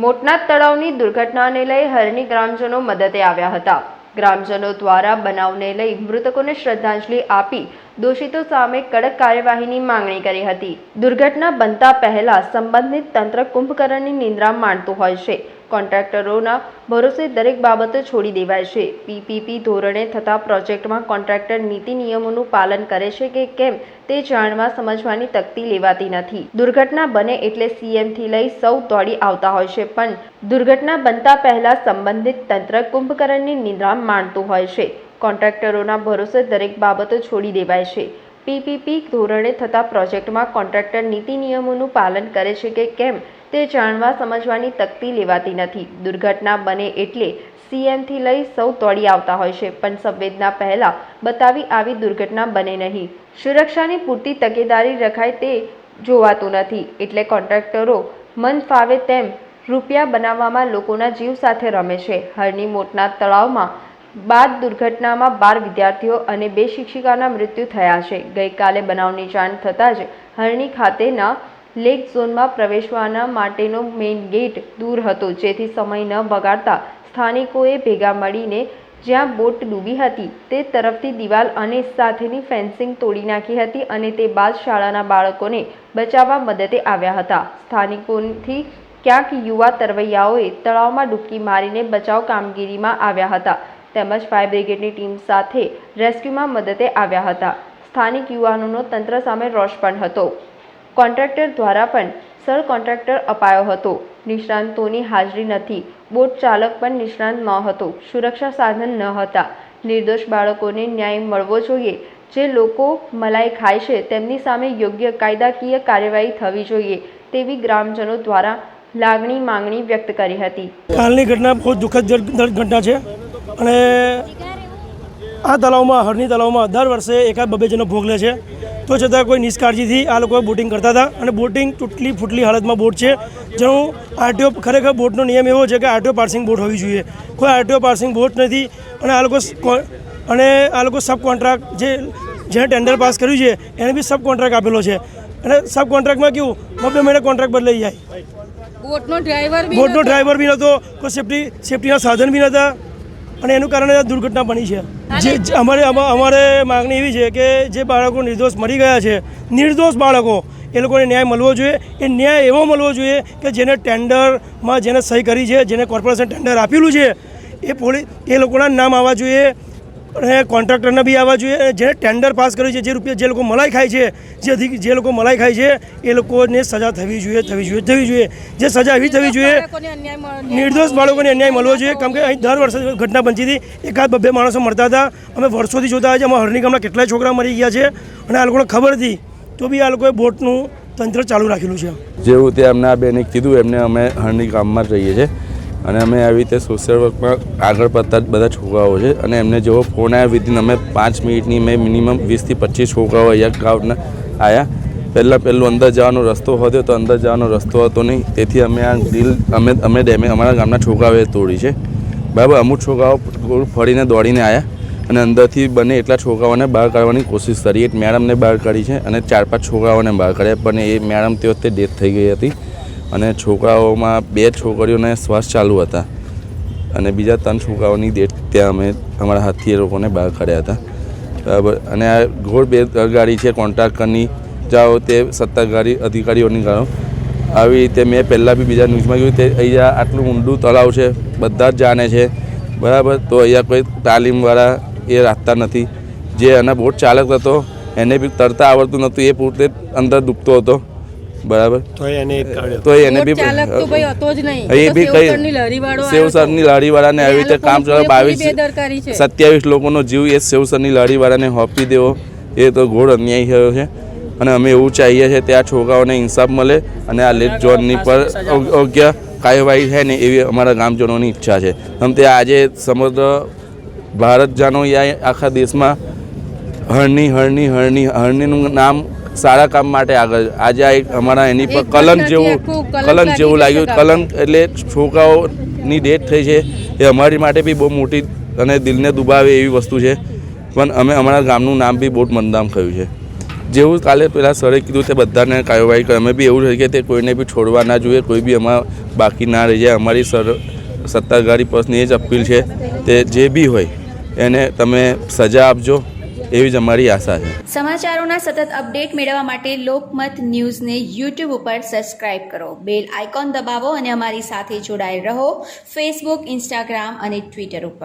મોટનાથ તળાવની દુર્ઘટનાને લઈ હરણી ગ્રામજનો મદદે આવ્યા હતા। ગ્રામજનો દ્વારા બનાવને લઈ મૃતકોને શ્રદ્ધાંજલિ આપી દોષિતો સામે કડક કાર્યવાહીની માંગણી કરી હતી। દુર્ઘટના બનતા પહેલા સંબંધિત તંત્ર કુંભકર્ણની નિંદ્રા માણતું હોય છે। કોન્ટ્રાક્ટરોના ભરોસે દરેક બાબતો છોડી દેવાય છે। પીપીપી ધોરણે થતા પ્રોજેક્ટમાં કોન્ટ્રાક્ટર નીતિ નિયમોનું પાલન કરે છે કે કેમ તે જાણવા સમજવાની તકતી લેવાતી નથી। દુર્ઘટના બને એટલે સીએમથી લઈ સૌ દોડી આવતા હોય છે, પણ દુર્ઘટના બનતા પહેલા સંબંધિત તંત્ર કુંભકર્ણની નિંદ્રા માણતું હોય છે। કોન્ટ્રાક્ટરોના ભરોસે દરેક બાબતો છોડી દેવાય છે। પીપીપી ધોરણે થતા પ્રોજેક્ટમાં કોન્ટ્રાક્ટર નીતિ નિયમોનું પાલન કરે છે કે કેમ તે જાણવા સમજવાની તકતી લેવાતી નથી। દુર્ઘટના બને એટલે સીએમથી લઈ સૌ દોડી આવતા હોય છે, પણ સંવેદના પહેલા બતાવી આવી દુર્ઘટના બને નહીં। સુરક્ષાની પૂરતી તકેદારી રખાય તે જોવાતું નથી, એટલે કોન્ટ્રાક્ટરો મન ફાવે તેમ રૂપિયા બનાવવામાં લોકોના જીવ સાથે રમે છે। હરણી મોટનાથ તળાવમાં બાદ દુર્ઘટનામાં 12 વિદ્યાર્થીઓ અને 2 શિક્ષિકાના મૃત્યુ થયા છે। ગઈકાલે બનાવની જાણ થતાં જ હરણી ખાતેના લેક ઝોનમાં પ્રવેશવાના માટેનો મેઇન ગેટ દૂર હતો, જેથી સમય ન બગાડતા સ્થાનિકોએ ભેગા મળીને જ્યાં બોટ ડૂબી હતી તે તરફથી દિવાલ અને સાથેની ફેન્સિંગ તોડી નાખી હતી અને તે બાદ શાળાના બાળકોને બચાવવા મદદે આવ્યા હતા। સ્થાનિકોથી ક્યાંક યુવા તરવૈયાઓએ તળાવમાં ડૂબકી મારીને બચાવ કામગીરીમાં આવ્યા હતા, તેમજ ફાયર બ્રિગેડની ટીમ સાથે રેસ્ક્યુમાં મદદે આવ્યા હતા। સ્થાનિક યુવાનોનો તંત્ર સામે રોષ પણ હતો। કોન્ટ્રાક્ટર દ્વારા પણ સર કોન્ટ્રાક્ટર અપાયો હતો। નિષ્ણાંતોની હાજરી નથી, બોટ ચાલક પણ નિષ્ણાંત ન હતો, સુરક્ષા સાધન ન હતા। નિર્દોષ બાળકોને ન્યાય મળવો જોઈએ। જે લોકો મલાઈ ખાય છે તેમની સામે યોગ્ય કાયદાકીય કાર્યવાહી થવી જોઈએ તેવી ગ્રામજનો દ્વારા લાગણી માંગણી વ્યક્ત કરી હતી। કાલની ઘટના બહુ દુઃખદ ઘટના છે અને આ તળાવમાં હરણી તળાવમાં દર વર્ષે એકાદ 2 જણનો ભોગ લે છે, તો છતાં કોઈ નિષ્કાળજીથી આ લોકો બોટિંગ કરતા હતા અને બોટિંગ તૂટલી ફૂટલી હાલતમાં બોટ છે, જેનું આરટીઓ ખરેખર બોટનો નિયમ એવો છે કે આરટીઓ પાસિંગ બોટ હોવી જોઈએ, કોઈ આરટીઓ પાસિંગ બોટ નથી અને આ લોકો સબ કોન્ટ્રાક્ટ જેને ટેન્ડર પાસ કર્યું છે એને બી સબ કોન્ટ્રાક્ટ આપેલો છે અને સબ કોન્ટ્રાક્ટમાં કેવું 2 મહિને કોન્ટ્રાક્ટ બદલાઈ જાય। બોટનો ડ્રાઈવર બી નહોતો, કોઈ સેફ્ટીના સાધન બી નહોતા અને એનું કારણે આ દુર્ઘટના બની છે। જે અમારે માગણી એવી છે કે જે બાળકો નિર્દોષ મરી ગયા છે, નિર્દોષ બાળકો, એ લોકોને ન્યાય મળવો જોઈએ। એ ન્યાય એવો મળવો જોઈએ કે જેને ટેન્ડરમાં જેને સહી કરી છે, જેને કોર્પોરેશન ટેન્ડર આપેલું છે એ લોકોના નામ આવવા જોઈએ અને કોન્ટ્રાક્ટરના બી આવવા જોઈએ। જેને ટેન્ડર પાસ કર્યું છે, જે લોકો મલાઈ ખાય છે, જે લોકો મલાઈ ખાય છે એ લોકોને સજા થવી જોઈએ। જે સજા એવી થવી જોઈએ, નિર્દોષ બાળકોને અન્યાય મળવો જોઈએ, કેમ કે અહીં દર વર્ષે ઘટના બનતી હતી, એકાદ 2 માણસો મરતા હતા। અમે વર્ષોથી જોતા છે, અમારા હરણી ગામના કેટલાય છોકરા મરી ગયા છે અને આ લોકોને ખબર હતી તો બી આ લોકોએ બોટનું તંત્ર ચાલુ રાખેલું છે। જેવું તે અમને આ બેને કીધું એમને અમે હરણી ગામમાં જ રહીએ છીએ અને અમે આવી રીતે સોશિયલ વર્કમાં આગળ પડતા જ બધા છોકરાઓ છે અને એમને જેવો ફોન આવ્યા વિધિન અમે 5 મિનિટની મેં મિનિમમ 20 થી 25 છોકરાઓ અહીંયા ગામના આવ્યા। પહેલું અંદર જવાનો રસ્તો હતો તો અંદર જવાનો રસ્તો હતો નહીં, તેથી અમે આ ડીલ અમારા ગામના છોકરાઓએ તોડી છે, બરાબર। અમુક છોકરાઓ ફરીને દોડીને આવ્યા અને અંદરથી બને એટલા છોકરાઓને બહાર કાઢવાની કોશિશ કરી। એક મેડમને બહાર કાઢી છે અને 4-5 છોકરાઓને બહાર કાઢ્યા, પણ એ મેડમ તે વખતે ડેથ થઈ ગઈ હતી અને છોકરાઓમાં 2 છોકરીઓને શ્વાસ ચાલુ હતા અને બીજા 3 છોકરાઓની ડેથ ત્યાં અમે અમારા હાથથી એ લોકોને બહાર કાઢ્યા હતા, બરાબર। અને આ ઘોર બેદરકારી છે કોન્ટ્રાક્ટરની, જાઓ તે સત્તાધારી અધિકારીઓની ગાળો। આવી રીતે મેં પહેલાં બી બીજા ન્યૂઝમાં જોયું તે અહીંયા આટલું ઊંડું તળાવ છે, બધા જ જાણે છે, બરાબર, તો અહીંયા કોઈ તાલીમવાળા એ રાખતા નથી। જે એના બોટ ચાલક હતો એને બી તરતા આવડતું નહોતું, એ પોતે અંદર ડૂબતો હતો, બરાબર, તો એને બી સેવસરની લારીવાળાને આવી રીતે કામ ચલાવ 27 લોકોનો જીવ એ સેવસરની લારીવાળાને સોંપી દેવો એ તો ઘોર અન્યાય થયો છે અને અમે એવું ચાહીએ છીએ કે આ છોકરાઓને ઇન્સાફ મળે અને આ લેક ઝોનની પર યોગ્ય કાર્યવાહી થાય ને એવી અમારા ગામજનોની ઈચ્છા છે। આમ તે આજે સમગ્ર ભારત જાણો યા આખા દેશમાં હરણીનું નામ સારા કામ માટે આગળ આજે આ એક અમારા એની પર કલંક જેવું લાગ્યું। કલંક એટલે છોકરાઓની ડેથ થઈ છે એ અમારી માટે બી બહુ મોટી અને દિલને દુભાવે એવી વસ્તુ છે, પણ અમે અમારા ગામનું નામ બી બહુ બદનામ થયું છે। જેવું કાલે પેલા સરે કીધું તે બધાને કાર્યવાહી કરે. અમે બી એવું છે કે તે કોઈને બી છોડવા ના જોઈએ, કોઈ બી એમાં બાકી ના રહી જાય. અમારી સત્તાધારી પક્ષની એ જ અપીલ છે, તે જે બી હોય એને તમે સજા આપજો, એવી જ અમારી આશા છે. સમાચારોના સતત અપડેટ મેળવવા માટે લોકમત ન્યૂઝને યુટ્યુબ ઉપર સબસ્ક્રાઇબ કરો, બેલ આઇકોન દબાવો અને અમારી સાથે જોડાયેલ રહો ફેસબુક, ઇન્સ્ટાગ્રામ અને ટ્વિટર ઉપર.